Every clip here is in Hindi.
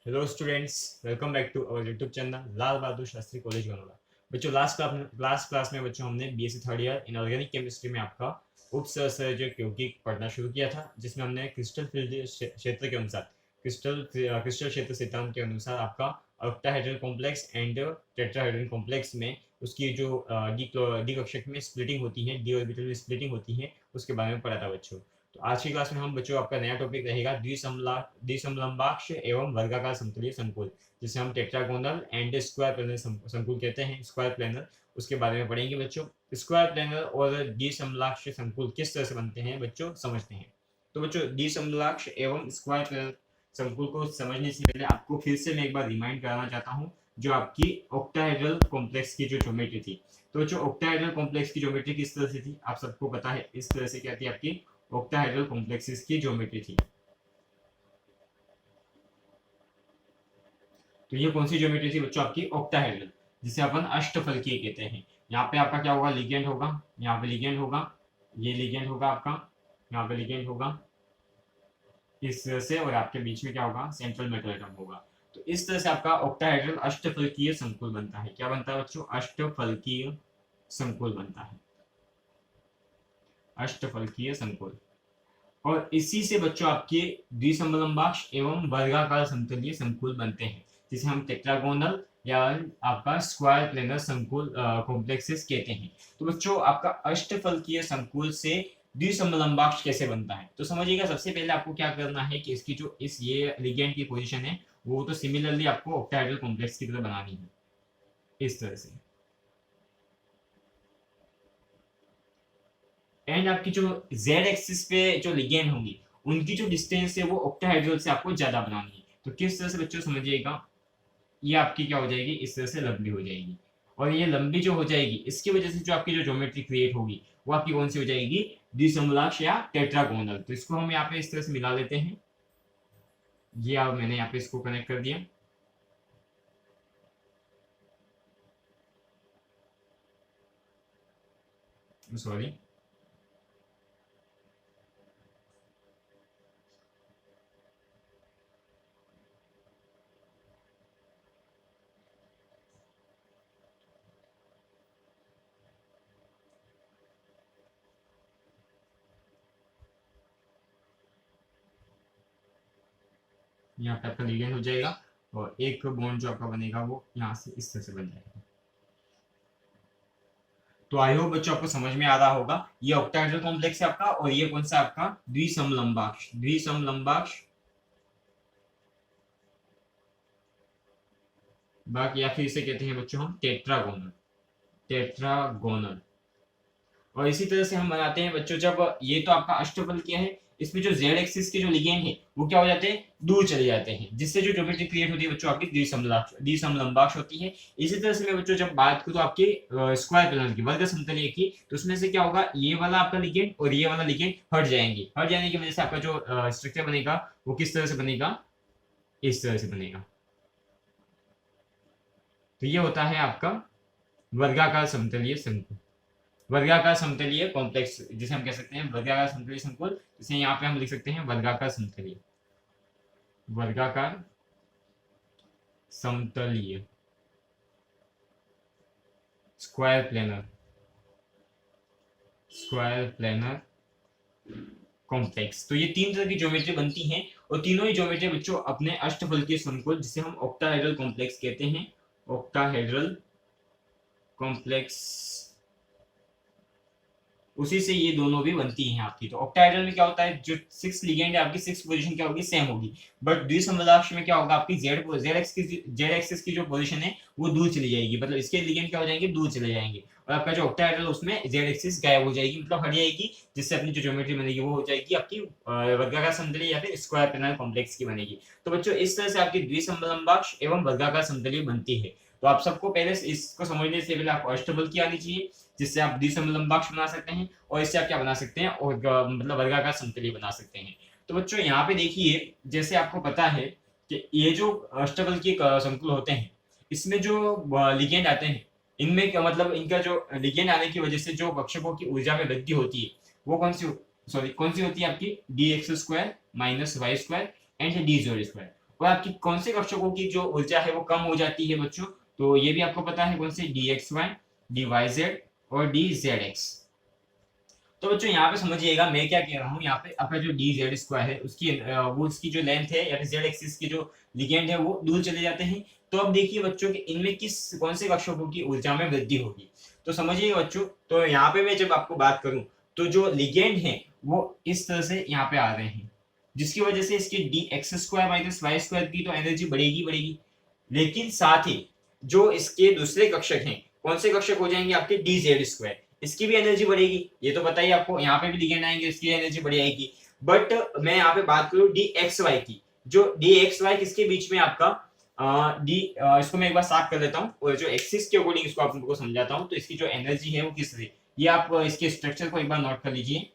Hello students, welcome back to our YouTube channel Lal Bahadur Shastri college Ganaula. बच्चों लास्ट क्लास में बच्चों हमने BSc third year in organic chemistry में आपका उपसर्जक यौगिक पढ़ना शुरू किया था, जिसमें हमने क्रिस्टल फील्ड क्षेत्र के अनुसार क्रिस्टल क्षेत्र सिद्धांत के अनुसार आपका octahedral complex and tetrahedral complex में उसकी जो डी कक्षक में स्प्लिटिंग होती है, डी ऑर्बिटल में स्प्लिटिंग होती है, उसके बारे में पढ़ा था बच्चों। तो आज की क्लास में हम बच्चों आपका नया टॉपिक रहेगा द्विसमलंबाक्ष एवं वर्गाकार समतलीय संकुल, जिसे हम टेट्रागोनल एंड स्क्वायर प्लेनर संकुल कहते हैं, स्क्वायर प्लेनर। उसके बारे में पढ़ेंगे बच्चों। स्क्वायर प्लेनर और द्विसमलाक्ष संकुल किस तरह से बनते हैं बच्चों, समझते हैं। तो बच्चों, द्विसमलाक्ष एवं स्क्वायर प्लेनर संकुल को समझने से पहले आपको फिर से मैं एक बार रिमाइंड कराना चाहता हूँ जो आपकी ऑक्टाहेड्रल कॉम्प्लेक्स की जो ज्योमेट्री थी। तो जो ऑक्टाहेड्रल कॉम्प्लेक्स की ज्योमेट्री किस तरह से थी आप सबको पता है। इस तरह से क्या थी आपकी ऑक्टाहेड्रल कॉम्प्लेक्सेस की ज्योमेट्री थी। तो ये कौन सी ज्योमेट्री थी बच्चों, आपकी ऑक्टाहेड्रल, जिसे अपन अष्टफलकीय कहते हैं। यहाँ पे आपका क्या होगा, लिगेंड होगा, यहाँ पे लिगेंड होगा, ये लिगेंड होगा आपका, यहाँ पे लिगेंड होगा इस तरह से, और आपके बीच में क्या होगा, सेंट्रल मेटल एटम होगा। तो इस तरह से आपका ऑक्टाहेड्रल अष्टफलकीय संकुल बनता है। क्या बनता है बच्चों, अष्टफलकीय संकुल बनता है, अष्टफलकीय संकुल। और इसी से बच्चों आपके द्विसमलंबाक्ष एवं वर्गाकार समतलीय संकुल बनते हैं, जिसे हम टेट्रागोनल या आपका स्क्वायर प्लेनर संकुल कॉम्प्लेक्सेस कहते हैं। तो बच्चों, आपका अष्टफलकीय संकुल से द्विसमलंबाक्ष कैसे बनता है तो समझिएगा। सबसे पहले आपको क्या करना है कि इसकी जो ये लिगेंड की पोजीशन है वो तो सिमिलरली आपको ऑक्टाहेड्रल कॉम्प्लेक्स की तरह बनानी है, इस तरह से। एंड आपकी जो जेड एक्सिस पे जो लिगेंड होंगी उनकी जो डिस्टेंस है वो ऑक्टाहेड्रल से आपको ज्यादा बनानी है। तो किस तरह से बच्चों समझिएगा, ये आपकी क्या हो जाएगी, इस तरह से लंबी हो जाएगी। और ये लंबी जो हो जाएगी इसकी वजह से जो आपकी जो ज्योमेट्री क्रिएट होगी वो आपकी कौन सी हो जाएगी, द्विसमलाक्ष या टेट्रागोनल। तो इसको हम यहाँ पे इस तरह से मिला लेते हैं। ये अब मैंने यहाँ पे इसको कनेक्ट कर दिया, सॉरी। यहाँ पे आपका लिगेंड हो जाएगा और एक बॉन्ड जो आपका बनेगा वो यहाँ से इस तरह से बन जाएगा। तो आई होप बच्चों आपको समझ में आ रहा होगा। ये ऑक्टाहेड्रल कॉम्प्लेक्स है आपका, और ये कौन सा आपका द्विसमलंबाक्ष, द्विसमलंबाक्ष बाकी या फिर इसे कहते हैं बच्चों हम टेट्रागोनल, टेट्रागोनल। और इसी तरह से हम बनाते हैं बच्चों, जब ये तो आपका अष्टफल किया है, इसमें जो जेड एक्सिस के जो लिगेंड है वो क्या हो जाते हैं, दूर चले जाते हैं, जिससे जो ज्योमेट्री क्रिएट होती है बच्चों आपकी द्विसमलंबाक्ष होती है। इसी तरह से मैं बच्चों जब बात करूँ आपके स्क्वायर प्लेनर की, वर्ग समतलीय की, तो उसमें से क्या होगा, ये वाला आपका लिगेंड और ये वाला लिगेंड हट जाएंगे। हट जाने की वजह से आपका जो स्ट्रक्चर बनेगा वो किस तरह से बनेगा, इस तरह से बनेगा। तो ये होता है आपका वर्गाकार समतलीय संकुल, वर्गाकार समतलीय कॉम्प्लेक्स, जिसे हम कह सकते हैं वर्गाकार समतलीय संकुल, जिसे यहाँ पे हम लिख सकते हैं वर्गाकार समतलीय, वर्गाकार समतलीय square planar, square planar complex. तो ये तीन तरह की ज्योमेट्री बनती हैं, और तीनों ही ज्योमेट्री बच्चों अपने अष्टफलकीय संकुल, जिसे हम ऑक्टाहेड्रल कॉम्प्लेक्स कहते हैं, ऑक्टाहेड्रल कॉम्प्लेक्स, उसी से ये दोनों भी बनती हैं आपकी। तो ऑक्टाहेड्रल में क्या होता है, जो 6 लिगेंड है आपकी 6 पोजीशन क्या होगी, सेम होगी। बट द्विसमलंबाक्ष में क्या होगा, आपकी जेड एक्सिस की जो पोजीशन है वो दूर चली जाएगी, मतलब इसके लिगेंड क्या हो जाएंगे, दूर चले जाएंगे, और आपका जो ऑक्टाहेड्रल उसमें जेड एक्सिस गायब हो जाएगी, मतलब हट जाएगी, जिससे अपनी जो ज्योमेट्री बनेगी वो हो जाएगी आपकी वर्गाकार समतलीय या फिर स्क्वायर प्लेनर कॉम्प्लेक्स की बनेगी। तो बच्चों, इस तरह से आपकी द्विसमलंबाक्ष एवं वर्गाकार समतलीय बनती है। तो आप सबको पहले इसको समझने से पहले आपको अष्टबल की आनी चाहिए, जिससे आप द्विसमलंबाक्ष बना सकते हैं, और इससे आप क्या बना सकते हैं, और मतलब वर्गाकार समतलीय बना सकते हैं। तो बच्चों, यहाँ पे देखिए, जैसे आपको पता है कि ये जो अष्टबल के संकुल होते हैं, इसमें जो लिगेंड आते हैं, इनमें मतलब इनका जो लिगेंड आने की वजह से जो कक्षकों की ऊर्जा में वृद्धि होती है वो कौन सी होती है आपकी, d x square minus Y square and d z square. और आपकी कौन से कक्षकों की जो ऊर्जा है वो कम हो जाती है बच्चों, तो ये भी आपको पता है कौन से, d x Y, D Y Z और डी जेड एक्स। तो बच्चों यहाँ पे समझिएगा मैं क्या कह रहा हूँ, यहाँ पे आपका जो डी जेड स्क्वायर है उसकी वो उसकी जो लेंथ है या फिर जेड एक्सिस की जो लिगेंड है वो दूर चले जाते हैं। तो अब देखिए बच्चों कि इनमें कौन से कक्षकों की ऊर्जा में वृद्धि होगी। तो समझिएगा बच्चों, तो यहाँ पे मैं जब आपको बात करूं तो जो लिगेंड है वो इस तरह से यहाँ पे आ रहे हैं, जिसकी वजह से इसकी d x square minus Y square की तो एनर्जी बढ़ेगी बढ़ेगी, लेकिन साथ ही जो इसके दूसरे कक्षक हैं, कौन से कक्षक हो जाएंगे आपके, डी जेड स्क्वायर, इसकी भी एनर्जी बढ़ेगी। ये तो बताइए आपको, यहाँ पे भी लिगेंड आएंगे, इसकी एनर्जी बढ़ जाएगी। बट मैं यहाँ पे बात करूँ डी एक्स वाई की, जो डी एक्स वाई किसके बीच में आपका इसको मैं एक बार साफ कर लेता हूँ और जो एक्सिस के अकॉर्डिंग इसको आपको समझाता हूँ। तो इसकी जो एनर्जी है वो किस तरह, ये आप इसके स्ट्रक्चर को एक बार नोट कर लीजिए।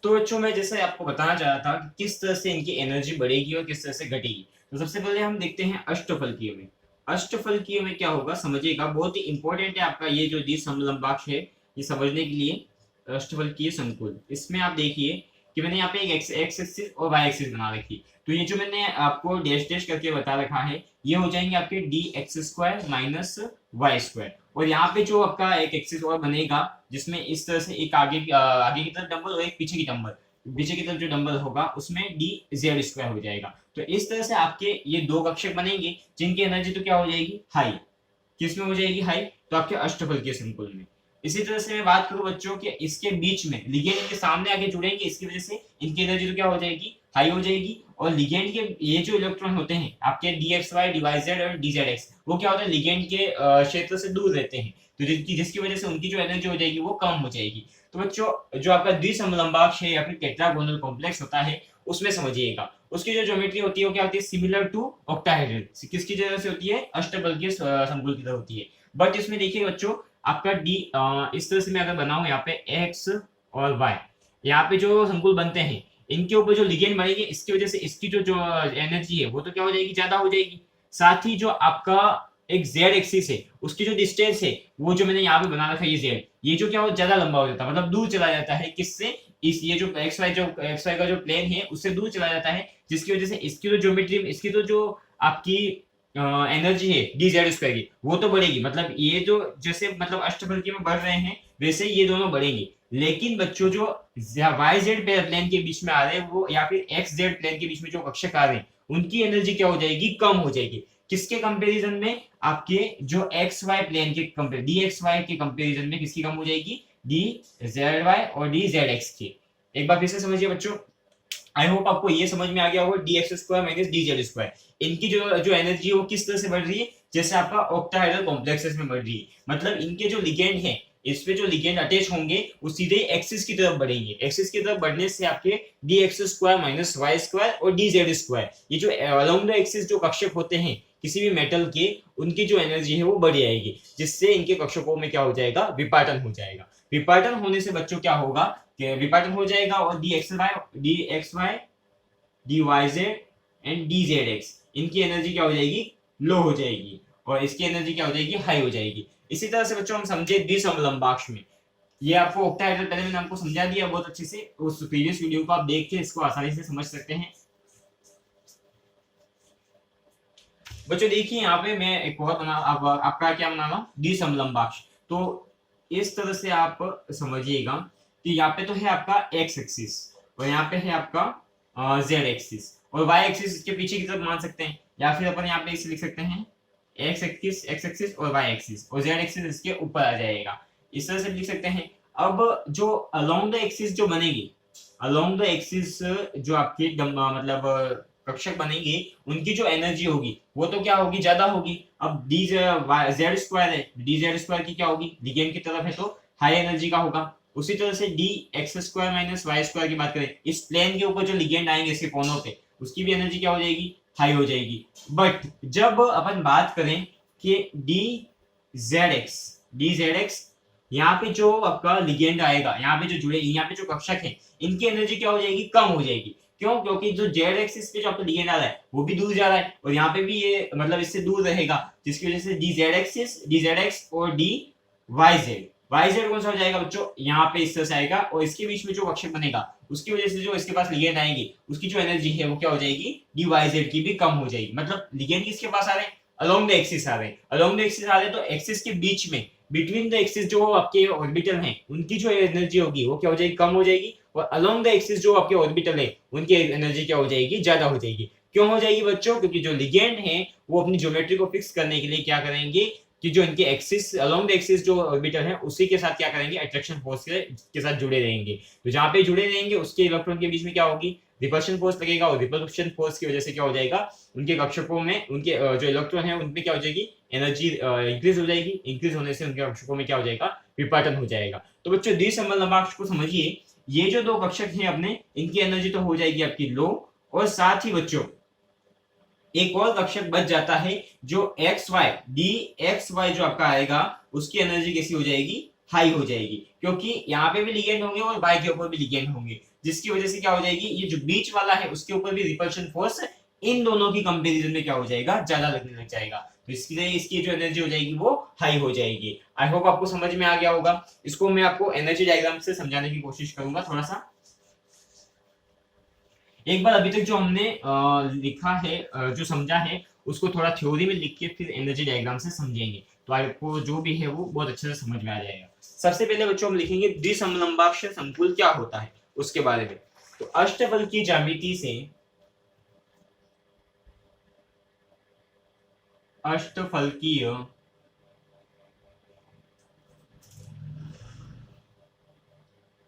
तो बच्चों मैं जैसे आपको बताना चाह रहा था कि किस तरह से इनकी एनर्जी बढ़ेगी और किस तरह से घटेगी। तो सबसे पहले हम देखते हैं अष्टफलकीय में। अष्टफलकीय में क्या होगा समझिएगा, बहुत ही इंपॉर्टेंट है आपका ये जो द्विसमलंबाक्ष है, ये समझने के लिए अष्टफलकीय संकुल। इसमें आप देखिए कि मैंने यहाँ पे एक एक्स एक्सिस और वाई एक्सिस बना रखी। तो ये जो मैंने आपको डैश डैश करके बता रखा है ये हो जाएंगे आपके d x square minus Y square. और यहाँ पे जो आपका एक एक्सिस और बनेगा जिसमें इस तरह से एक आगे की तरफ डंबल और एक पीछे की डंबल, पीछे की तरफ जो डंबल होगा उसमें डी जेड स्क्वायर हो जाएगा। तो इस तरह से आपके ये दो कक्षक बनेंगे जिनकी एनर्जी तो क्या हो जाएगी, हाई। किस में हो जाएगी, हाई, तो आपके अष्टफलकीय संकुल में। इसी तरह से मैं बात करूं बच्चों के इसके बीच में लिगेंड इनके सामने आके जुड़ेंगे, इसकी वजह से इनकी एनर्जी तो क्या हो जाएगी, हाई हो जाएगी। और लिगेंड के ये जो इलेक्ट्रॉन होते हैं आपके d x Y, D Y Z और डी जेड एक्स, वो क्या होता है लिगेंड के क्षेत्र से दूर रहते हैं, तो जिसकी वजह से उनकी जो एनर्जी हो जाएगी वो कम हो जाएगी। तो बच्चों जो आपका द्विसमलंबाक्ष है या फिर टेट्रागोनल कॉम्प्लेक्स होता है उसमें समझिएगा उसकी जो ज्योमेट्री होती है वो क्या होती है, सिमिलर टू ऑक्टाहेड्रल। किसकी तरह से होती है, अष्टफलकीय संकुल की तरह होती है। बट इसमें देखिए बच्चों आपका डी इस तरह से मैं अगर बनाऊं यहाँ पे एक्स और वाई, यहाँ पे जो संकुल बनते हैं इनके ऊपर जो लिगेंड बनेंगे इसकी वजह से इसकी जो जो एनर्जी है वो तो क्या हो जाएगी, ज्यादा हो जाएगी। साथ ही जो आपका एक जेड एक्सिस है उसकी जो डिस्टेंस है वो जो मैंने यहाँ पे बना रखा है ये जेड, ये जो क्या हो ज्यादा लंबा हो जाता है, मतलब दूर चला जाता है। किससे, इस ये जो एक्स वाई का जो प्लेन है उससे दूर चला जाता है, जिसकी वजह से इसकी जो ज्योमेट्री, इसकी तो जो आपकी एनर्जी है डी जेड स्क्वायर की वो तो बढ़ेगी। मतलब ये जो जैसे मतलब अष्टफलकीय में बढ़ रहे हैं वैसे ये दोनों बढ़ेंगे। लेकिन बच्चों जो वाई जेड प्लेन के बीच में आ रहे हैं वो या फिर एक्स जेड प्लेन के बीच में जो कक्षक आ रहे हैं उनकी एनर्जी क्या हो जाएगी, कम हो जाएगी। किसके कंपैरिजन में, आपके जो एक्स वाई प्लेन के डी एक्स वाई के कंपैरिजन में किसकी कम हो जाएगी, डी जेड वाई और डी जेड एक्स की। एक बार फिर से समझिए बच्चों, आई होप आपको ये समझ में आ गया होगा, D x square minus D z square इनकी जो एनर्जी है वो किस तरह से बढ़ रही है, जैसे आपका ऑक्टाहेड्रल कॉम्प्लेक्सेस में बढ़ रही है। मतलब इनके जो लिगेंड है इस पे जो लिगेंड अटैच होंगे वो सीधे एक्सिस की तरफ बढ़ेंगे। एक्सिस की तरफ बढ़ने से आपके d x square minus Y square और डी जेड स्क्वायर, ये जो अलोंग द एक्सिस जो कक्षक होते हैं किसी भी मेटल के, उनकी जो एनर्जी है वो बढ़ जाएगी, जिससे इनके कक्षकों में क्या हो जाएगा, विपाटन हो जाएगा। विपाटन होने से बच्चों क्या होगा कि विपाटन हो जाएगा और D x Y, D Y z and d z x इनकी एनर्जी क्या हो जाएगी, लो हो जाएगी और इसकी एनर्जी क्या हो जाएगी, हाई हो जाएगी। इसी तरह से बच्चों हम समझे द्विसमलंबाक्ष में, ये आपको ऑक्टाहेड्रल पहले मैंने आपको समझा दिया बहुत अच्छे से, उस प्रीवियस वीडियो को आप देख के इसको आसानी से समझ सकते हैं। बच्चों देखिए यहाँ पे मैं एक और आपका क्या बना रहा हूँ, द्विसमलंबाक्ष। तो इस तरह से आप समझिएगा कि यहाँ पे तो है आपका एक्स एक्सिस और यहाँ पे है आपका जेड एक्सिस और वाई एक्सिस इसके पीछे की तरफ मान सकते हैं, या फिर अपन यहाँ पे इसे लिख सकते हैं एक्स एक्सिस और वाई एक्सिस और जेड एक्सिस इसके ऊपर आ जाएगा, इस तरह से लिख सकते हैं। अब जो अलोंग द एक्सिस जो बनेगी, अलोंग द एक्सिस जो आपके मतलब कक्षक बनेंगे उनकी जो एनर्जी होगी वो तो क्या होगी, ज्यादा होगी। अब डी जेड स्क्वायर है, डी जेड स्क्वायर की क्या होगी, लिगेंड की तरफ है तो हाई एनर्जी का होगा। उसी तरह से d x square minus Y square की बात करें, इस प्लेन के ऊपर जो लिगेंड आएंगे इसके कोनों पे, उसकी भी एनर्जी क्या हो जाएगी, हाई हो जाएगी। बट जब अपन बात करें कि डी जेड एक्स, यहाँ पे जो आपका लिगेंड आएगा, यहाँ पे जो जुड़े, यहाँ पे जो कक्षक है इनकी एनर्जी क्या हो जाएगी, कम हो जाएगी। क्यों, क्योंकि जो जेड एक्सिस पे जो आपका लिगेंड आ रहा है वो भी दूर जा रहा है और यहाँ पे भी ये मतलब इससे दूर रहेगा, जिसकी वजह से डी जेड एक्स और डी वाई जेड YZ कौन सा हो जाएगा बच्चों, यहाँ पे इस तरह से आएगा और इसके बीच में जो कक्षक बनेगा उसकी वजह से जो इसके पास लिगेंड आएंगे उसकी जो एनर्जी है वो क्या हो जाएगी, DYZ की भी कम हो जाएगी। मतलब लिगेंड किसके पास आ रहे हैं, अलोंग द एक्सिस आ रहे हैं, अलोंग द एक्सिस आ रहे हैं तो एक्सिस के बीच में, बिटवीन द एक्सिस जो आपके ऑर्बिटल हैं उनकी जो एनर्जी होगी वो क्या हो जाएगी, कम हो जाएगी, और अलोंग द एक्सिस जो आपके ऑर्बिटल है उनकी एनर्जी क्या हो जाएगी, ज्यादा हो जाएगी। क्यों हो जाएगी बच्चों, क्योंकि जो लिगेंड है वो अपनी ज्योमेट्री को फिक्स करने के लिए क्या करेंगे कि जो इनके एक्सिस, अलोंग द एक्सिस जो ऑर्बिटल है उसी के साथ क्या करेंगे, अट्रैक्शन फोर्स के साथ जुड़े रहेंगे। तो जहां पे जुड़े रहेंगे उसके इलेक्ट्रॉन के बीच में क्या होगी, रिपल्शन फोर्स लगेगा, और रिपल्शन फोर्स की वजह से क्या हो जाएगा, उनके कक्षकों में उनके जो इलेक्ट्रॉन है उनमें क्या हो जाएगी, एनर्जी इंक्रीज हो जाएगी, इंक्रीज होने से उनके कक्षकों में क्या हो जाएगा, विपाटन हो जाएगा। तो बच्चों द्विसंबंध को समझिए, ये जो दो कक्षक हैं अपने, इनकी एनर्जी तो हो जाएगी आपकी लो, और साथ ही बच्चों एक और कक्षक बच जाता है जो x Y, d x y जो आपका आएगा उसकी एनर्जी कैसी हो जाएगी, हाई हो जाएगी, क्योंकि यहाँ पे भी लिगेंड होंगे और वाई के ऊपर भी लिगेंड होंगे, जिसकी वजह से क्या हो जाएगी, ये जो बीच वाला है उसके ऊपर भी रिपल्शन फोर्स इन दोनों की कंपेरिजन में क्या हो जाएगा, ज्यादा लगने लग जाएगा। तो इसकी इसकी जो एनर्जी हो जाएगी वो हाई हो जाएगी। आई होप आपको समझ में आ गया होगा। इसको मैं आपको एनर्जी डायग्राम से समझाने की कोशिश करूंगा थोड़ा सा। एक बार अभी तक जो हमने लिखा है, जो समझा है उसको थोड़ा थ्योरी में लिख के फिर एनर्जी डायग्राम से समझेंगे, तो आपको जो भी है वो बहुत अच्छे से समझ में आ जाएगा। सबसे पहले बच्चों हम लिखेंगे द्विसमलंबाक्ष संकुल क्या होता है उसके बारे में। तो अष्टबल की ज्यामिति से, अष्टफलकीय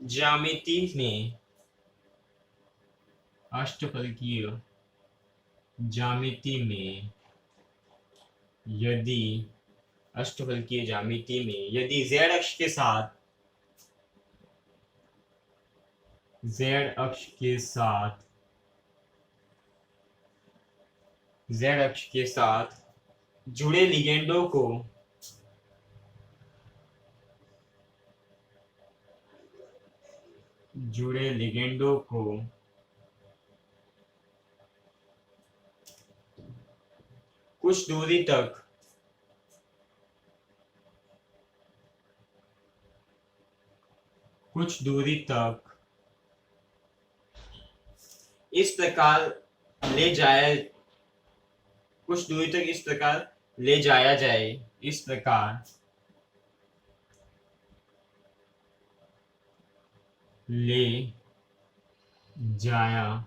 ज्यामिति में, अष्टफलकीय ज्यामिति में यदि, अष्टफलकीय ज्यामिति में यदि z अक्ष के साथ, z अक्ष के साथ, z अक्ष के साथ जुड़े लिगेंडों को कुछ दूरी तक इस प्रकार ले जाया, कुछ दूरी तक इस प्रकार ले जाया जाए, इस प्रकार ले जाया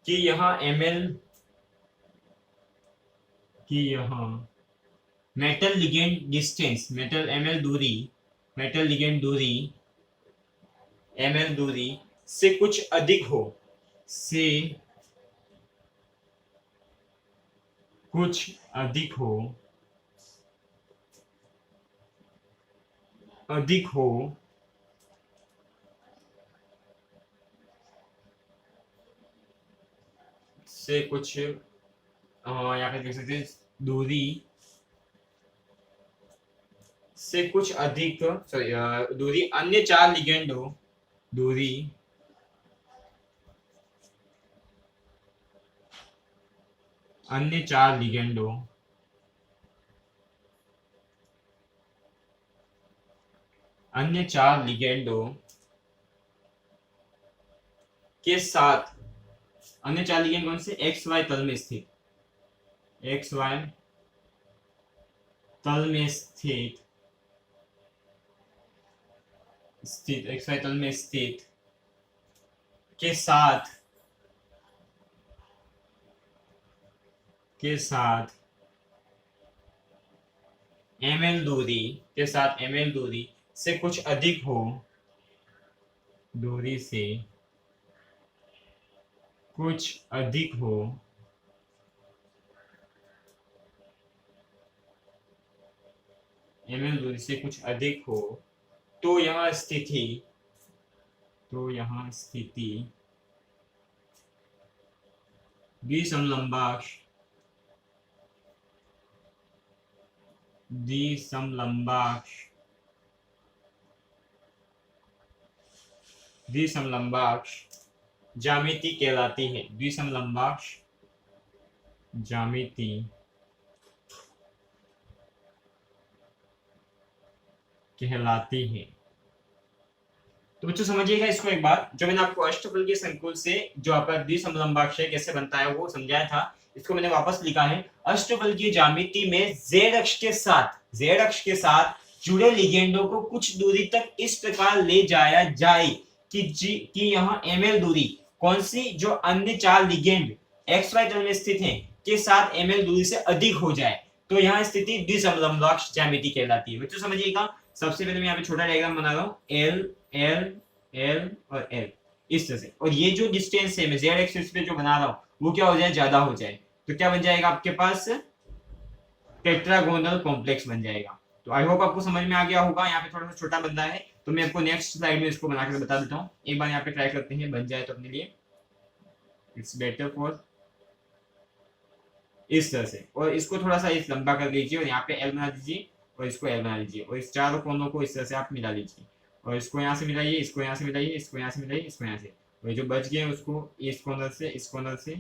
कि यहाँ ml, कि यहाँ metal ligand distance, metal ml दूरी, मेटल लिगेंड दूरी ml दूरी से कुछ अधिक हो, से कुछ अधिक हो, अधिक हो से कुछ, यहाँ पे देख सकते हैं दूरी से कुछ अधिक, सॉरी दूरी अन्य चार लिगेंडों, दूरी अन्य चार लिगेंडों अन्य चार लिगेंडों के साथ, अन्य चार लिगेंड कौन से, एक्स वाई तल में स्थित, एक्स वाई तल में स्थित, एक्स वाई तल में स्थित के साथ, ml दूरी के साथ, ml दूरी से कुछ अधिक हो, दूरी से कुछ अधिक हो ml दूरी से कुछ अधिक हो, तो यहाँ स्थिति, द्विसमलंबाक्ष द्विसमलंबाक्ष ज्यामिति कहलाती है, द्विसमलंबाक्ष ज्यामिति कहलाती है। तो बच्चों समझिएगा इसको एक बार, जो मैंने आपको अष्टफल के संकुल से जो आपका द्विसमलंबाक्षय कैसे बनता है वो समझाया था, इसको मैंने वापस लिखा है। अष्टफल की ज्यामिति में जेड अक्ष के साथ जुड़े लिगेंडों को कुछ दूरी तक इस प्रकार ले जाया जाए कि यहाँ ml दूरी कौन सी, जो अन्य चार लिगेंड एक्स वाई तल में स्थित हैं के साथ ml दूरी से अधिक हो जाए, तो यहाँ स्थिति द्विसमलंबाक्ष ज्यामिति कहलाती है। बच्चों समझिएगा, सबसे पहले मैं यहाँ पे छोटा डायग्राम बना रहा हूँ, एल एल एल और एल इस तरह से, और ये जो डिस्टेंस है मैं जेड एक्सिस पे जो बना रहा हूँ वो क्या हो जाए, ज्यादा हो जाए, तो क्या बन जाएगा आपके पास, टेट्रागोनल कॉम्प्लेक्स बन जाएगा। तो आई होप आपको समझ में आ गया होगा। यहाँ पे थोड़ा सा छोटा बन रहा है, तो मैं आपको नेक्स्ट स्लाइड में इसको बनाकर बता देता हूँ। एक बार यहाँ पे ट्राई करते हैं, बन जाए तो अपने लिए इट्स बेटर फॉर, इस तरह से, और इसको थोड़ा सा इस लंबा कर लीजिए और यहाँ पे एल बना दीजिए और इसको एल बना लीजिए, और इस चारों कोनों को इस तरह से आप मिला लीजिए, और इसको यहाँ से मिलाइए, इसको यहाँ से मिलाइए, इसको यहाँ से मिलाइए, इसको यहाँ से, और जो बच गए उसको इस कॉर्नर से इस कॉर्नर से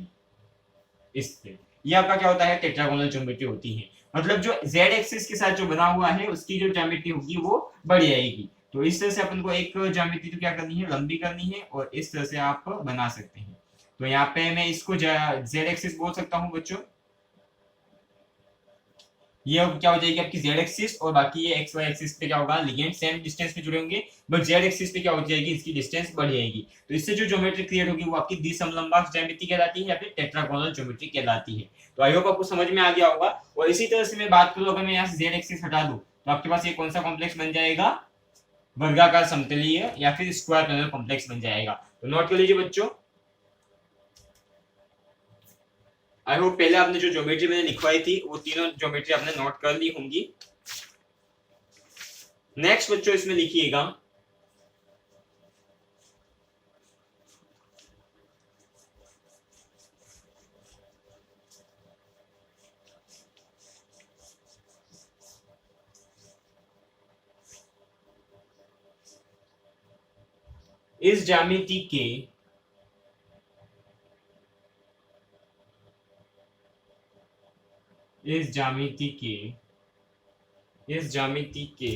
इस पे, ये आपका क्या होता है, टेट्रागोनल ज्योमेट्री होती है। मतलब जो जेड एक्सिस के साथ जो बना हुआ है उसकी जो ज्योमेट्री होगी वो बढ़ जाएगी। तो इस तरह से अपन को एक ज्योमेट्री तो क्या करनी है, लंबी करनी है, और इस तरह से आप बना सकते हैं। तो यहाँ पे मैं इसको जेड एक्सिस बोल सकता हूँ बच्चों, ये क्या हो जाएगी आपकी जेड एक्सिस, और बाकी ये एक्स वाई एक्सिस पे क्या होगा, लिगेंड सेम डिस्टेंस पे जुड़े होंगे, बट जेड एक्सिस पे क्या हो जाएगी, इसकी डिस्टेंस बढ़ जाएगी। तो इससे जो ज्योमेट्री क्रिएट होगी वो आपकी द्विसमलंबाक्ष ज्यामिति कहलाती है या फिर टेट्रागोनल ज्योमेट्री कहलाती है। तो आई होप आपको समझ में आ गया होगा। और इसी तरह से मैं बात करूं, अगर मैं यहाँ से जेड एक्सिस हटा दूं तो आपके पास ये कौन सा कॉम्प्लेक्स बन जाएगा, वर्गाकार समतलीय या फिर स्क्वायर प्लेनर कॉम्प्लेक्स बन जाएगा। तो नोट कर लीजिए बच्चों, आई होप पहले आपने जो ज्योमेट्री मैंने लिखवाई थी वो तीनों ज्योमेट्री आपने नोट कर ली होंगी। नेक्स्ट बच्चों इसमें लिखिएगा इस ज्यामिति के इस ज्यामिति के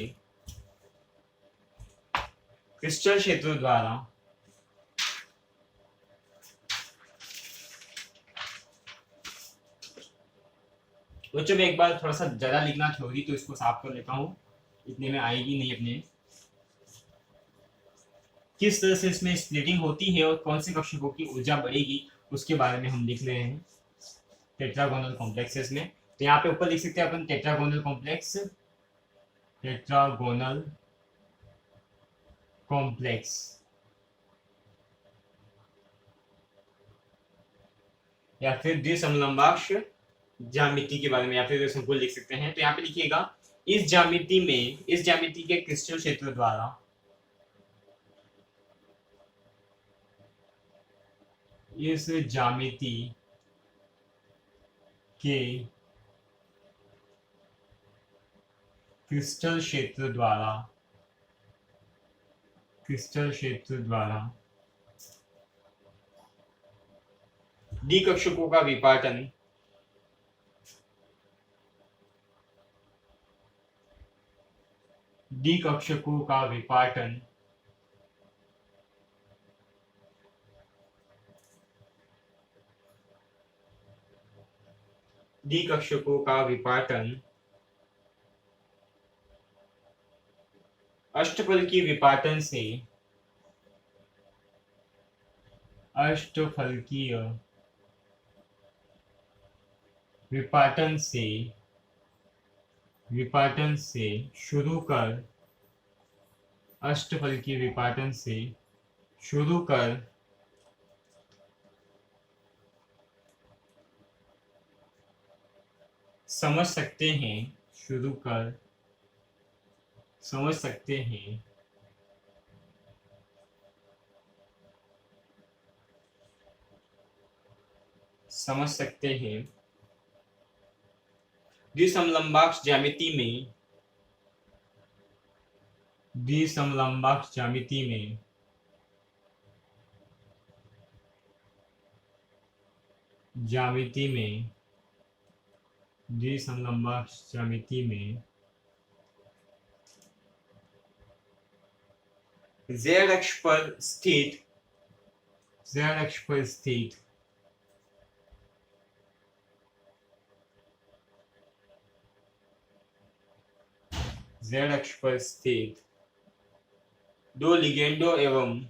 क्रिस्टल क्षेत्र द्वारा बच्चों मैं एक बार थोड़ा सा ज्यादा लिखना छोड़ी तो इसको साफ कर लेता हूँ, इतने में आएगी नहीं अपने। किस तरह से इसमें स्प्लिटिंग होती है और कौन से कक्षकों की ऊर्जा बढ़ेगी उसके बारे में हम लिख रहे हैं टेट्रागोनल कॉम्प्लेक्सेस में। तो यहाँ पे ऊपर लिख सकते हैं अपन टेट्रागोनल कॉम्प्लेक्स, टेट्रागोनल कॉम्प्लेक्स, या फिर द्विसमलंबाक्ष ज्यामिति के बारे में, या फिर संकुल लिख सकते हैं। तो यहाँ पे लिखिएगा इस ज्यामिति के क्रिस्टल क्षेत्र द्वारा इस ज्यामिति के क्रिस्टल क्षेत्र द्वारा डी कक्षकों का विपाटन अष्टफल की विपाटन से अष्टफलकीय विपाटन से शुरू कर अष्टफल की विपाटन से शुरू कर समझ सकते हैं द्विसमलंबाक्ष ज्यामिति में द्विसंगम्बा ज्यामिति में z अक्ष पर स्थित z अक्ष पर स्थित z अक्ष पर स्थित दो लिगेंडो एवं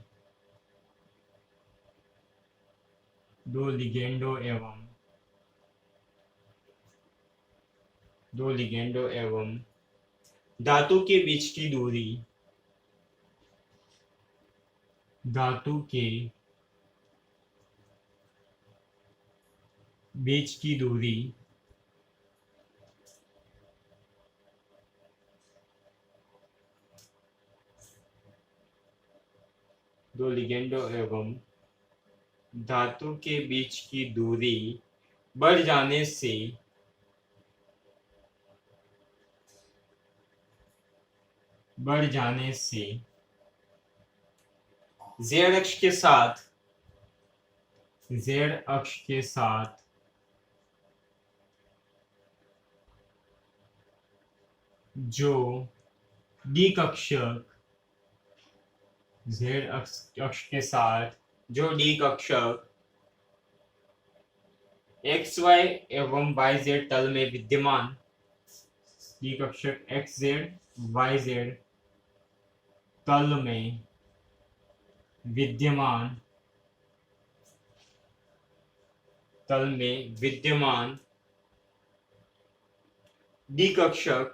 दो लिगेंडो एवं धातु के बीच की दूरी धातु के बीच की दूरी दो लिगेंडो एवं धातु के बीच की दूरी बढ़ जाने से z अक्ष के साथ जो d कक्षक z अक्ष के साथ जो d कक्षक xy एवं yz तल में विद्यमान d कक्षक xz yz तल में विद्यमान d कक्षक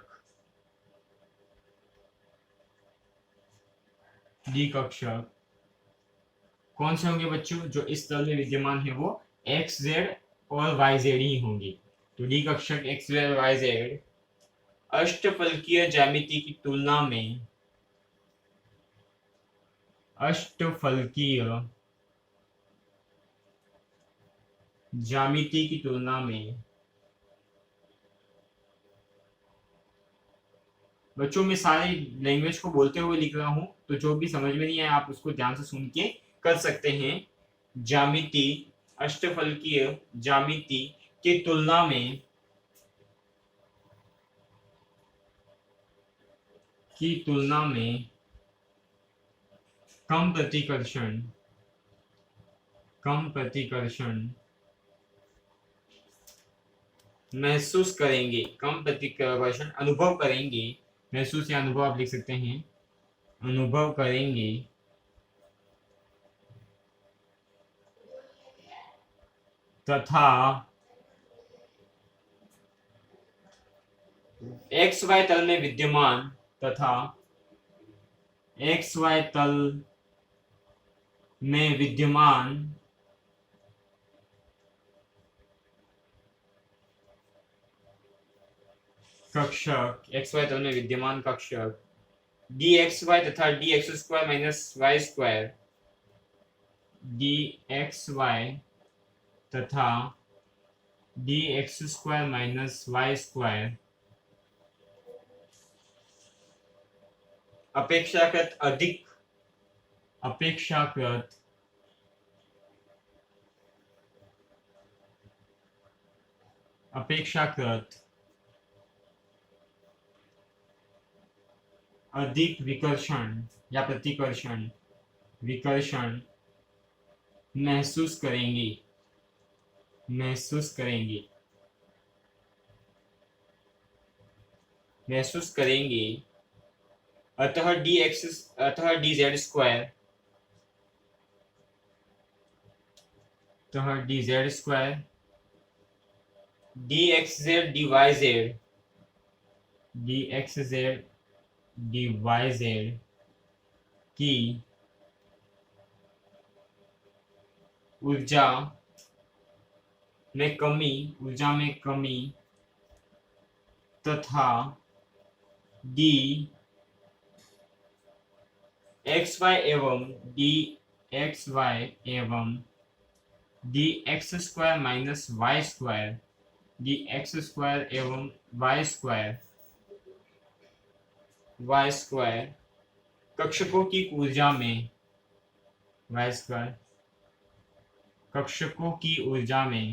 कौन से होंगे बच्चों? जो इस तल में विद्यमान है वो एक्स जेड और वाई जेड ही होंगी। तो डी कक्षक एक्स जेड वाई जेड अष्टफलकीय ज्यामिति की तुलना में बच्चों मैं सारी लैंग्वेज को बोलते हुए लिख रहा हूं, तो जो भी समझ में नहीं आया आप उसको ध्यान से सुन के कर सकते हैं। ज्यामिति अष्टफलकीय ज्यामिति की तुलना में कम प्रतिकर्षण महसूस करेंगे, कम प्रतिकर्षण अनुभव करेंगे। महसूस या अनुभव आप लिख सकते हैं, अनुभव करेंगे तथा XY तल में विद्यमान कक्षक dxy तथा dx square minus y square dxy तथा dx square minus y square अपेक्षाकृत अधिक विकर्षण या प्रतिकर्षण महसूस करेंगे। अतः dz स्क्वायर dxz dyz की ऊर्जा में कमी तथा dxy एवं dx square minus y square dx square एवं y स्क्वायर कक्षकों की ऊर्जा में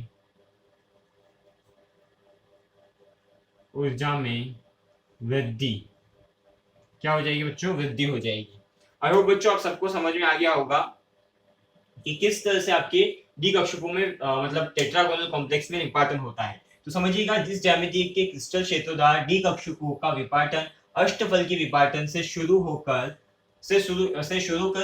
ऊर्जा में वृद्धि क्या हो जाएगी बच्चों, वृद्धि हो जाएगी। आई होप बच्चों आप सबको समझ में आ गया होगा कि किस तरह से आपके डी कक्षकों में मतलब टेट्रागोनल कॉम्प्लेक्स में विपाटन होता है। तो समझिएगा, जिस ज्यामिति के क्रिस्टल क्षेत्रद्वारा डी कक्षकों का विपाटन अष्टफल के विपाटन से शुरू कर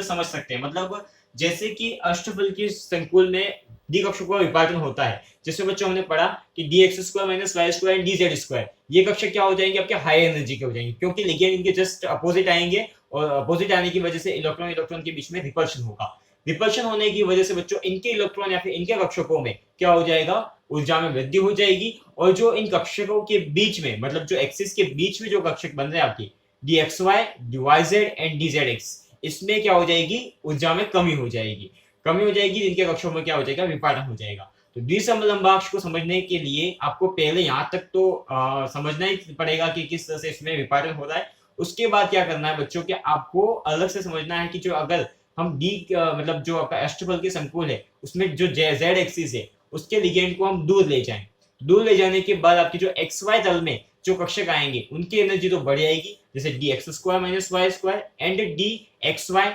समझ सकते हैं। मतलब जैसे कि अष्टफल के संकुल में डी कक्षकों का विपाटन होता है, जैसे बच्चों हमने पढ़ा कि d x square minus Y square and d z square, ये कक्षक क्या हो जाएंगे आपके हाई एनर्जी के हो जाएंगे, क्योंकि लिगेंड इनके जस्ट अपोजिट आएंगे और अपोजिट आने की वजह से इलेक्ट्रॉन इलेक्ट्रॉन के बीच में रिपल्शन होगा। रिपल्शन होने की वजह से बच्चों इनके इलेक्ट्रॉन या फिर इनके कक्षकों में क्या हो जाएगा, ऊर्जा में वृद्धि हो जाएगी। और जो इन कक्षकों के बीच में मतलब जो एक्सिस के बीच में जो कक्षक बन रहे हैं आपकी d x Y, D Y z and d z x, इसमें क्या हो जाएगी, ऊर्जा में कमी हो जाएगी। कमी हो जाएगी, जिनके कक्षों में क्या हो जाएगा, विपाटन हो जाएगा। तो द्विसमलंबाक्ष को समझने के लिए आपको पहले यहाँ तक तो समझना ही पड़ेगा कि किस तरह से इसमें विपाटन हो रहा है। उसके बाद क्या करना है बच्चों कि आपको अलग से समझना है कि जो अगर हम डी मतलब जो आपका अष्टफल के संकुल है उसमें जो जेड एक्सिस है उसके लिगेंड को हम दूर ले जाएं। दूर ले जाने के बाद आपकी जो एक्स वाई तल में जो कक्षक आएंगे उनकी एनर्जी तो बढ़ जाएगी, जैसे D x square minus Y square and D x Y,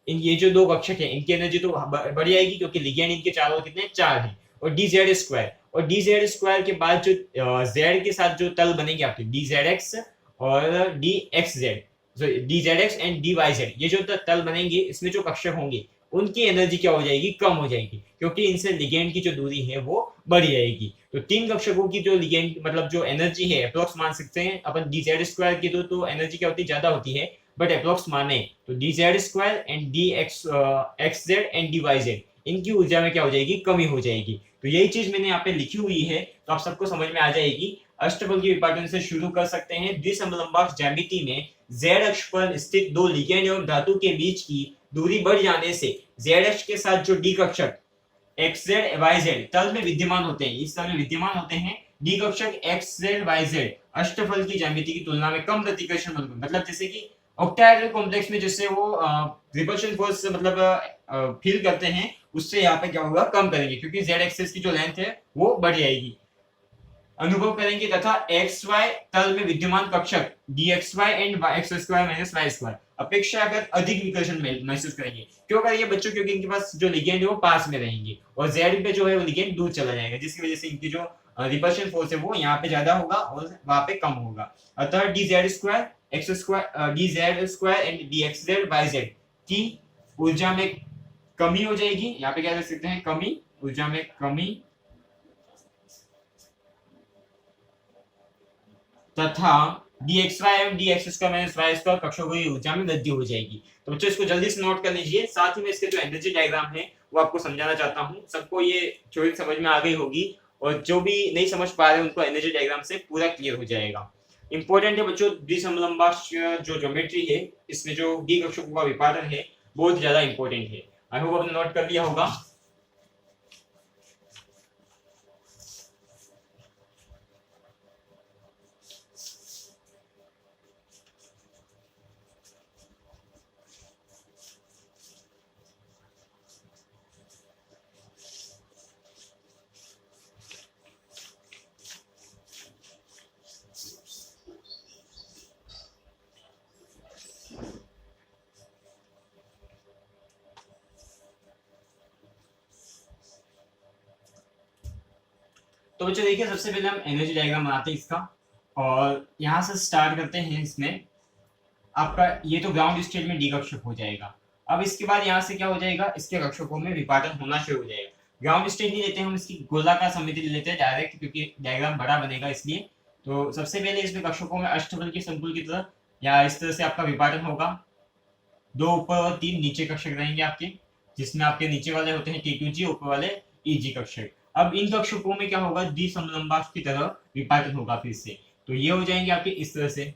इन ये जो दो कक्षक है इनकी एनर्जी तो बढ़ जाएगी क्योंकि लिगेंड इनके चारों कितने, चार हैं। और डी जेड स्क्वायर, और डी जेड स्क्वायर के बाद जो जेड के साथ जो तल बनेंगे आपके डी जेड एक्स और D x z, d z x and d Y z, ये जो तल बनेंगे इसमें जो कक्षक होंगे उनकी एनर्जी क्या हो जाएगी, कम हो जाएगी, क्योंकि इनसे लिगेंड की जो दूरी है वो बढ़ जाएगी। तो तीन कक्षकों की जो लिगेंड मतलब जो एनर्जी है अप्रोक्स मान सकते हैं अपन, डी जेड स्क्वायर की तो एनर्जी क्या होती है, ज्यादा होती है, बट अप्रोक्स माने तो d z square and D x x z and d Y z, इनकी ऊर्जा में क्या हो जाएगी, कमी हो जाएगी। तो यही चीज मैंने यहाँ पे लिखी हुई है, तो आप सबको समझ में आ जाएगी। अष्टफल के विपाटन से शुरू कर सकते हैं। द्विसमलंबाक्ष ज्यामिति में जेड अक्ष पर स्थित दो लिगेंड एवं धातु के बीच की दूरी बढ़ जाने से जेड अक्ष के साथ जो डी कक्षक एक्स जेड वाई जेड तल में विद्यमान होते हैं, इस तल में विद्यमान होते हैं, डी कक्षक एक्स जेड वाई जेड अष्टफल की ज्यामिति की तुलना में कम प्रतिकर्षण, मतलब जैसे कि ऑक्टाहेड्रल कॉम्प्लेक्स में जैसे वो रिपल्शन फोर्स मतलब फील करते हैं, उससे यहाँ पे क्या होगा, कम करेंगे, क्योंकि जेड एक्सिस की जो लेंथ है वो बढ़ जाएगी। अनुभव करेंगे तथा एक्स वाई तल में विद्यमान कक्षक D x Y and X square minus Y square अपेक्षाकृत अधिक विकर्षण महसूस करेंगे। क्यों करेंगे बच्चों, क्योंकि इनके पास जो लिगेंड है वो पास में रहेंगे और जेड पे जो है वो लिगेंड दूर चला जाएगा, जिसकी वजह से इनकी जो रिपल्शन फोर्स है वो यहाँ पे ज्यादा होगा और वहां पे कम होगा। अतः d z square x square d z square and D x Z Y z की ऊर्जा में कमी हो जाएगी। यहाँ पे क्या देख सकते हैं, कमी, ऊर्जा में कमी तथा dxy एवं dx square minus y square कक्षकों की ऊर्जा में वृद्धि हो जाएगी। तो बच्चों इसको जल्दी से नोट कर लीजिए। साथ ही में इसके जो एनर्जी डायग्राम है वो आपको समझाना चाहता हूँ। सबको ये थ्योरी समझ में आ गई होगी और जो भी नहीं समझ पा रहे उनको एनर्जी डायग्राम से पूरा क्लियर हो जाएगा। इंपॉर्टेंट है बच्चों, द्विसमलंबाक्ष जो ज्योमेट्री है इसमें जो डी कक्षकों का विपाटन है बहुत ज्यादा इंपॉर्टेंट है। आई होप आपने नोट कर लिया होगा। तो बच्चों देखिए, सबसे पहले हम एनर्जी डायग्राम बनाते हैं इसका और यहाँ से स्टार्ट करते हैं। इसमें आपका ये तो ग्राउंड स्टेट में डी कक्षक हो जाएगा। अब इसके बाद यहाँ से क्या हो जाएगा, इसके कक्षकों में विपाटन होना शुरू हो जाएगा। ग्राउंड स्टेट नहीं लेते हम, इसकी गोलाकार समिति ले लेते हैं डायरेक्ट, क्योंकि डायग्राम बड़ा बनेगा इसलिए। तो सबसे पहले इसमें कक्षकों में अष्टफल के संकुल की तरह या इस तरह से आपका विपाटन होगा। दो ऊपर और तीन नीचे कक्षक रहेंगे आपके, जिसमें आपके नीचे वाले होते हैं T2G, ऊपर वाले EG कक्षक। अब इन कक्षकों में क्या होगा, द्विसमलंबाक्ष की तरह विपाटन होगा फिर से। तो ये हो जाएंगे आपके इस तरह से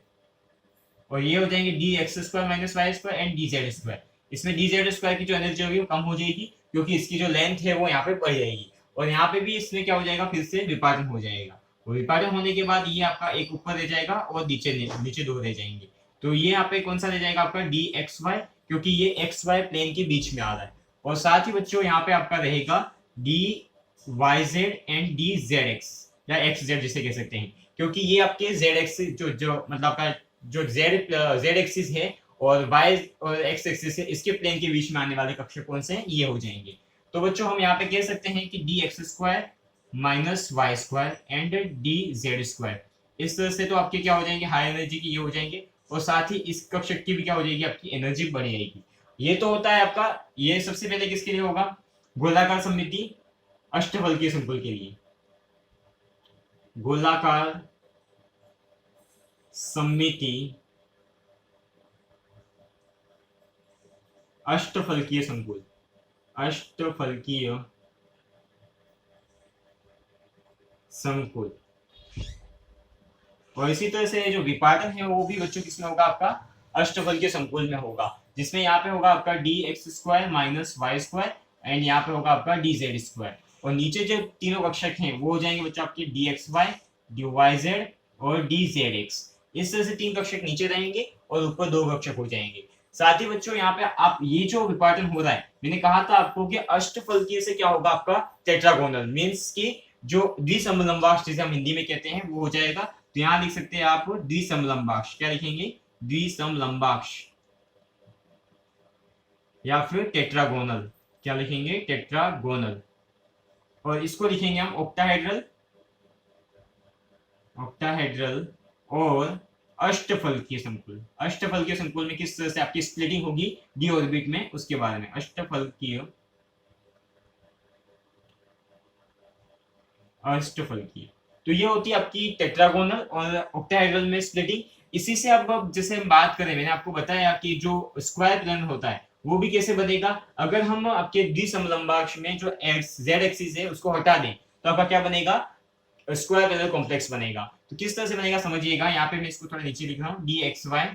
और ये हो जाएंगे d x square minus Y square and d z square. इसमें डी जेड स्क्वायर की जो एनर्जी होगी वो कम हो जाएगी क्योंकि इसकी जो लेंथ है वो यहाँ पे बढ़ जाएगी और यहाँ पे भी इसमें क्या हो जाएगा, फिर से विपाटन हो जाएगा। और विपाटन होने के बाद ये आपका एक ऊपर रह जाएगा और नीचे दो रह जाएंगे। तो ये यहाँ पे कौन सा रह जाएगा आपका डी एक्स वाई, क्योंकि ये एक्स वाई प्लेन के बीच में आ रहा है। और साथ ही बच्चों यहाँ पे आपका रहेगा d Y z and d z x. या एक्स जेड जिसे कह सकते हैं, क्योंकि ये आपके जेड एक्सिस जो मतलब आपका जो जेड एक्सिस है और वाई और एक्स एक्सिस है, इसके प्लेन के बीच में आने वाले कक्षक कौन से हैं, ये हो जाएंगे। तो बच्चों हम यहाँ पे कह सकते हैं कि d x square minus Y square and d z square, इस तरह से तो आपके क्या हो जाएंगे, हाई एनर्जी के ये हो जाएंगे, और साथ ही इस कक्षक की भी क्या हो जाएगी, आपकी एनर्जी बढ़ जाएगी। ये तो होता है आपका, ये सबसे पहले किसके लिए होगा, गोलाकार सममिति अष्टफलकीय संकुल के लिए, गोलाकार सममिति अष्टफलकीय संकुल, अष्टफलकीय संकुल। और इसी तरह से जो विपाटन है वो भी बच्चों किसमें होगा, आपका अष्टफलकीय संकुल में होगा, जिसमें यहाँ पे होगा आपका d x square minus Y square and यहाँ पे होगा आपका डी जेड स्क्वायर, और नीचे जो तीनों कक्षक हैं वो हो जाएंगे बच्चों आपके d x Y, D Y Z और डी जेड एक्स। इस तरह से तीन कक्षक नीचे रहेंगे और ऊपर दो कक्षक हो जाएंगे। साथ ही बच्चों यहाँ पे आप ये जो विपाटन हो रहा है, मैंने कहा था आपको कि अष्टफलकीय से क्या होगा, आपका टेट्रागोनल मीन्स की जो द्विसमलंबाक्ष जिसे हम हिंदी में कहते हैं वो हो जाएगा। तो यहाँ लिख सकते हैं आप द्विसमलंबाक्ष, क्या लिखेंगे, द्विसमलंबाक्ष, या फिर टेट्रागोनल, क्या लिखेंगे, टेट्रागोनल। और इसको लिखेंगे हम ऑक्टाहेड्रल, ऑक्टाहेड्रल और अष्टफलकीय संकुल। अष्टफलकीय संकुल में किस तरह से आपकी स्प्लिटिंग होगी डी ऑर्बिट में, उसके बारे में। अष्टफलकीय, अष्टफलकीय, तो ये होती है आपकी टेट्रागोनल और ऑक्टाहेड्रल में स्प्लिटिंग। इसी से अब जैसे हम बात करें, मैंने आपको बताया कि जो स्क्वायर प्लेन होता है वो भी कैसे बनेगा, अगर हम आपके द्विसमलंबाक्ष में जो एक्स जेड एक्सिस है उसको हटा दें तो आपका क्या बनेगा, स्क्वायर प्लेनर कॉम्प्लेक्स बनेगा। तो किस तरह से बनेगा समझिएगा, यहाँ पे मैं इसको थोड़ा नीचे लिख रहा हूँ, डी एक्स वाई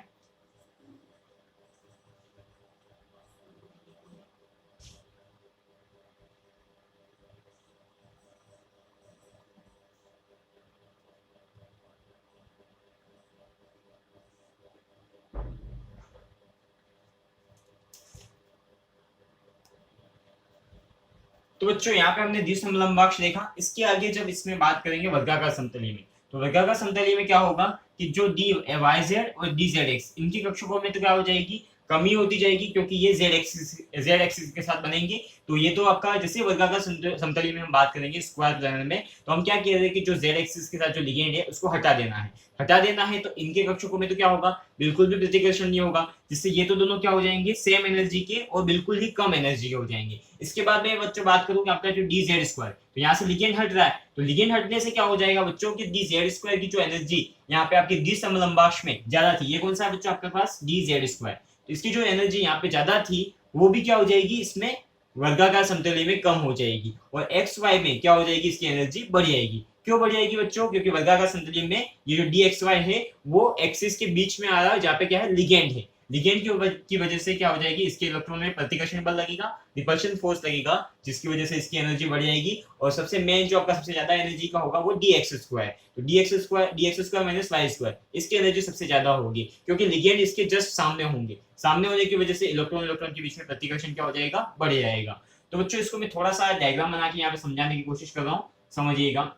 तो बच्चों यहाँ पे हमने द्विसमलंबाक्ष देखा। इसके आगे जब इसमें बात करेंगे वर्गाकार समतलीय में, तो वर्गाकार समतलीय में क्या होगा कि जो डी वाई जेड और डी जेड एक्स इनकी कक्षकों में तो क्या हो जाएगी, कमी होती जाएगी, क्योंकि ये जेड एक्सिस के साथ बनेंगे। तो ये तो आपका जैसे वर्गाकार समतलीय में हम बात करेंगे स्क्वायर प्लेनर में, तो हम क्या कह रहे हैं कि जो जेड एक्सिस के साथ जो लिगेंड है उसको हटा देना है, हटा देना है। तो इनके कक्षकों में तो क्या होगा, बिल्कुल भी प्रतिकर्षण नहीं होगा, जिससे ये तो दोनों क्या हो जाएंगे, सेम एनर्जी के और बिल्कुल ही कम एनर्जी के हो जाएंगे। इसके बाद में बच्चों बात करूंगा आपका जो डी जेड स्क्वायर, तो यहाँ से लिगेंड हट रहा है, तो लिगेंड हटने से क्या हो जाएगा बच्चों की डी जेड स्क्वायर की जो एनर्जी यहाँ पे आपके द्विसमलंबाक्ष में ज्यादा थी, ये कौन सा है बच्चों आपके पास, डी जेड स्क्वायर, तो इसकी जो एनर्जी यहाँ पे ज्यादा थी वो भी क्या हो जाएगी, इसमें वर्गाकार समतलीय में कम हो जाएगी, और एक्स वाई में क्या हो जाएगी, इसकी एनर्जी बढ़ जाएगी। क्यों बढ़ जाएगी बच्चों, क्योंकि वर्गाकार समतलीय में ये जो डी एक्स वाई है वो एक्सिस के बीच में आ रहा है, जहाँ पे क्या है, लिगेंड है। लिगेंड की वजह से क्या हो जाएगी, इसके इलेक्ट्रॉन में प्रतिकर्षण बल लगेगा, रिपल्शन फोर्स लगेगा, जिसकी वजह से इसकी एनर्जी बढ़ जाएगी। और सबसे मेन जो आपका सबसे ज्यादा एनर्जी का होगा वो डी एक्स स्क्वायर, तो d x square minus Y square, इसकी एनर्जी सबसे ज्यादा होगी, क्योंकि लिगेंड इसके जस्ट सामने होंगे, सामने होने की वजह से इलेक्ट्रॉन के बीच में प्रतिकर्षण क्या हो जाएगा, बढ़ जाएगा। तो बच्चों इसको मैं थोड़ा सा डायग्राम बना के यहाँ पे समझाने की कोशिश कर रहा हूँ, समझिएगा।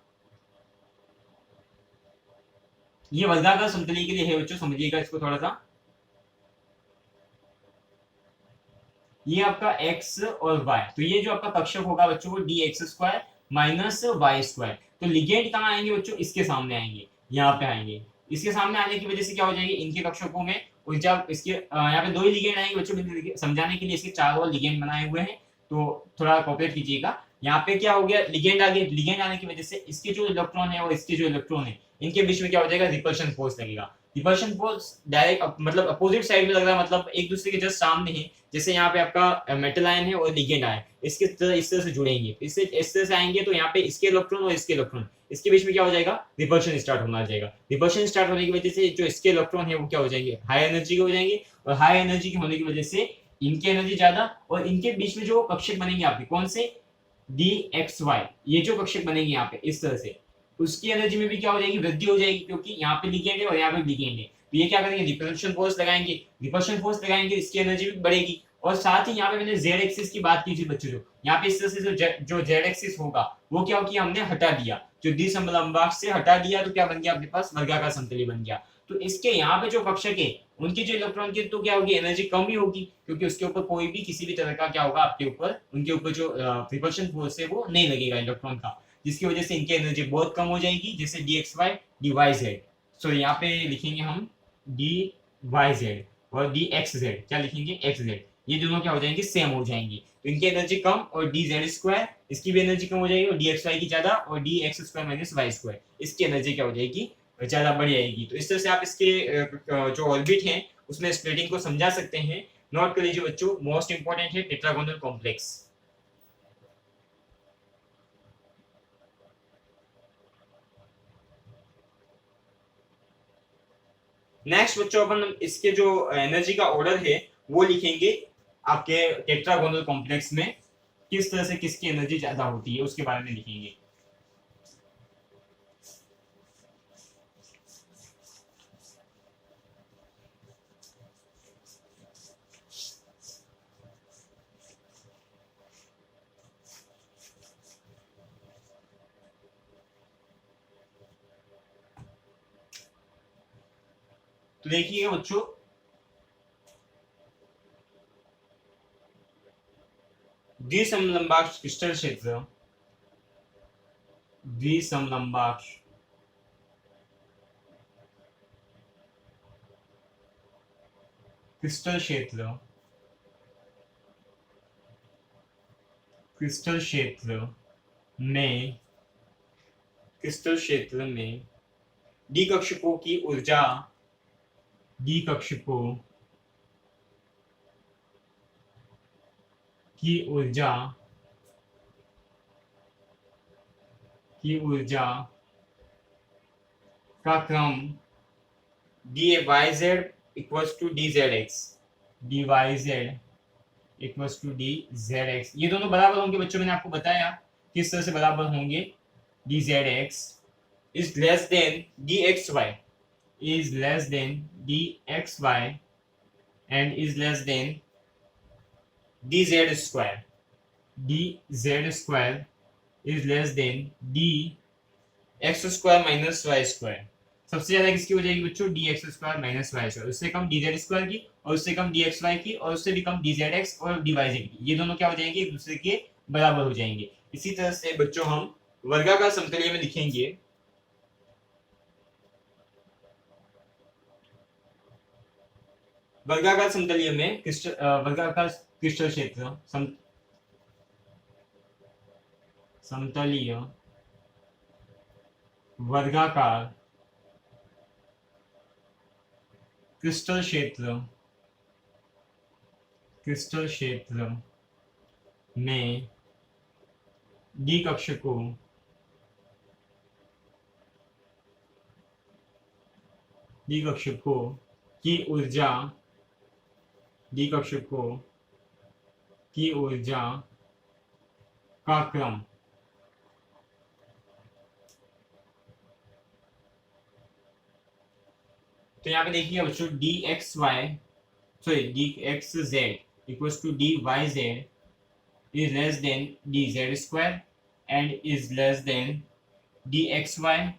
ये वर्गाकार समतलीय के लिए है बच्चों, समझिएगा इसको थोड़ा सा। ये आपका x और y, तो ये जो आपका कक्षक होगा बच्चों वो d x square minus Y square. तो लिगेंड कहाँ आएंगे बच्चों, इसके सामने आएंगे, यहाँ पे आएंगे। इसके सामने आने की वजह से क्या हो जाएगी, इनके कक्षकों में, और जब इसके यहाँ पे दो ही लिगेंड आएंगे बच्चों, समझाने के लिए इसके चार और लिगेंड बनाए हुए हैं, तो थोड़ा कॉपरेट कीजिएगा। यहाँ पे क्या हो गया, लिगेंड आ गए, लिगेंड आने की वजह से इसके जो इलेक्ट्रॉन है और इसके जो इलेक्ट्रॉन है इनके बीच में क्या हो जाएगा, रिपल्शन फोर्स लगेगा। रिपल्शन फोर्स डायरेक्ट मतलब अपोजिट साइड में लग रहा है, मतलब एक दूसरे के जस्ट सामने है। जैसे यहाँ पे आपका मेटल आयन है और लिगेंड आयन इसके तरह इस तरह से जुड़ेंगे, इससे इस तरह से आएंगे, तो यहाँ पे इसके इलेक्ट्रॉन और इसके इलेक्ट्रॉन इसके बीच में क्या हो जाएगा, रिपल्शन स्टार्ट होना जाएगा। रिपल्शन स्टार्ट होने की वजह से जो इसके इलेक्ट्रॉन है वो क्या हो जाएंगे, हाई एनर्जी के हो जाएंगे, और हाई एनर्जी के होने की वजह से इनकी एनर्जी ज्यादा, और इनके बीच में जो कक्षक बनेंगे आपके कौन से, डी एक्स वाई, ये जो कक्षक बनेंगे यहाँ पे इस तरह से, उसकी एनर्जी में भी क्या हो जाएगी, वृद्धि हो जाएगी, क्योंकि यहाँ पे लिगेंड है और यहाँ पे लिगेंड है। तो ये क्या करेंगे, रिपल्शन फोर्स लगाएंगे, रिपल्शन फोर्स लगाएंगे, इसकी एनर्जी भी बढ़ेगी। और साथ ही यहाँ पे मैंने जेड एक्सिस की बात की थी बच्चों, जो यहाँ पे इस तरह से जो जेड एक्सिस होगा वो क्या हो किया, हमने हटा दिया। जो द्विसमलंबाक्ष से हटा दिया तो क्या बन गया अपने पास वर्गाकार समतली बन गया। तो इसके यहाँ पे जो कक्षक है उनकी जो इलेक्ट्रॉन की तो क्या होगी एनर्जी कम ही होगी, क्योंकि उसके ऊपर कोई भी किसी भी तरह का क्या होगा आपके ऊपर उनके ऊपर जो रिपल्शन फोर्स है वो नहीं लगेगा इलेक्ट्रॉन का, जिसकी वजह से इनकी एनर्जी बहुत कम हो जाएगी, जैसे D x Y D Y Z. So यहाँ पे लिखेंगे हम डी वाई जेड और डी एक्स जेड, क्या लिखेंगे एक्स जेड, ये दोनों क्या हो जाएंगे सेम हो जाएंगे, तो इनकी एनर्जी कम और डी जेड स्क्वायर इसकी भी एनर्जी कम हो जाएगी और डी एक्स वाई की ज्यादा और D x square minus Y square इसकी एनर्जी क्या हो जाएगी ज्यादा बढ़ जाएगी। तो इस तरह से आप इसके जो ऑर्बिट है उसमें स्प्लिटिंग को समझा सकते हैं। नोट कर लीजिए बच्चों, मोस्ट इंपॉर्टेंट है टेट्रागोनल कॉम्प्लेक्स। नेक्स्ट बच्चों अपन इसके जो एनर्जी का ऑर्डर है वो लिखेंगे आपके टेट्रागोनल कॉम्प्लेक्स में, किस तरह से किसकी एनर्जी ज्यादा होती है उसके बारे में लिखेंगे। तो देखिएगा बच्चों, द्विसमलंबाक्ष क्रिस्टल क्षेत्र, द्विसमलंबाक्ष क्रिस्टल क्षेत्र, क्रिस्टल क्षेत्र में, क्रिस्टल क्षेत्र में डी कक्षकों की ऊर्जा, डी कक्षकों की ऊर्जा, की ऊर्जा का क्रम d Y z equals to d z x, d Y z equals to d z x, ये दोनों बराबर होंगे बच्चों, मैंने आपको बताया किस तरह से बराबर होंगे। D z x is less than d x y, is less than dxy and is less than dz square, dz square is less than dx square minus y square। सबसे ज्यादा किसकी हो जाएगी बच्चों dx square minus y square, उससे कम dz square की और उससे कम dxy की और उससे भी कम dzx और dyz की, ये दोनों क्या हो जाएंगे एक दूसरे के बराबर हो जाएंगे। इसी तरह से बच्चों हम वर्गाकार समतलीय में लिखेंगे, वर्गाकार समतलीय में वर्गाकार क्रिस्टल क्षेत्र समतलीय वर्गाकार क्रिस्टल क्षेत्र, क्रिस्टल क्षेत्र में डी कक्षकों की ऊर्जा, डी कक्षकों की ऊर्जा का क्रम तो यहाँ पे देखिए बच्चों d x y sorry d x z equals to d Y z is less than d z square and is less than d x y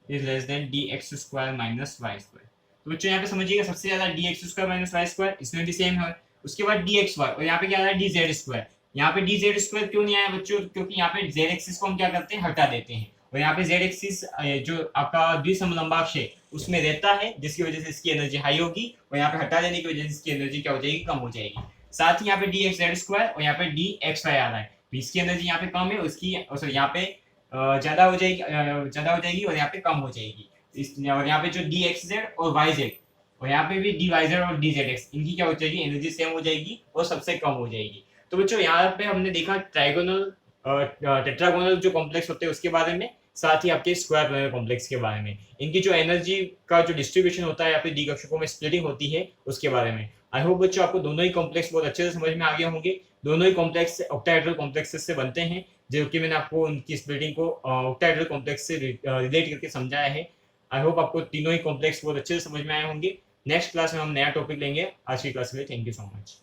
is less than d x square minus Y square. तो बच्चों यहाँ पे समझिएगा सबसे ज्यादा d x square minus Y square इसमें भी सेम है, उसके बाद डी एक्स वाई और यहाँ पे क्या आ रहा है डी जेड स्क्वायर। यहाँ पे डी जेड स्क्वायर क्यों नहीं आया बच्चों, क्योंकि यहाँ पे जेड एक्सिस को हम क्या करते हैं हटा देते हैं और यहाँ पे जेड एक्सिस जो आपका द्विसमलंबाक्ष है उसमें रहता है, जिसकी वजह से इसकी एनर्जी हाई होगी और यहाँ पे हटा देने की वजह से इसकी एनर्जी क्या हो जाएगी कम हो जाएगी। साथ ही यहाँ पे डी एक्स जेड स्क्वायर और यहाँ पे डी एक्स वाई आ रहा है, इसकी एनर्जी यहाँ पे कम है उसकी सॉरी यहाँ पे ज्यादा हो जाएगी और यहाँ पे कम हो जाएगी। और यहाँ पे जो डी एक्स जेड और वाई जेड और यहाँ पे भी डी वाई जेड और डी जेड एक्स इनकी क्या हो जाएगी एनर्जी सेम हो जाएगी और सबसे कम हो जाएगी। तो बच्चों यहाँ पे हमने देखा ट्राइगोनल टेट्रागोनल जो कॉम्प्लेक्स होते हैं उसके बारे में, साथ ही आपके स्क्वायर प्लैनर कॉम्प्लेक्स के बारे में, इनकी जो एनर्जी का जो डिस्ट्रीब्यूशन होता है या फिर डी कक्षकों में स्प्लिटिंग होती है उसके बारे में। आई होप बच्चों आपको दोनों ही कॉम्प्लेक्स बहुत अच्छे से समझ में आ गए होंगे। दोनों ही कॉम्प्लेक्स ऑक्टाहेड्रल कॉम्प्लेक्सेस से बनते हैं, जो कि मैंने आपको उनकी स्प्लिटिंग को ऑक्टाहेड्रल कॉम्प्लेक्स से रिलेट करके समझाया है। आई होप आपको तीनों ही कॉम्प्लेक्स बहुत अच्छे से समझ में आए होंगे। नेक्स्ट क्लास में हम नया टॉपिक लेंगे। आज की क्लास के लिए थैंक यू सो मच।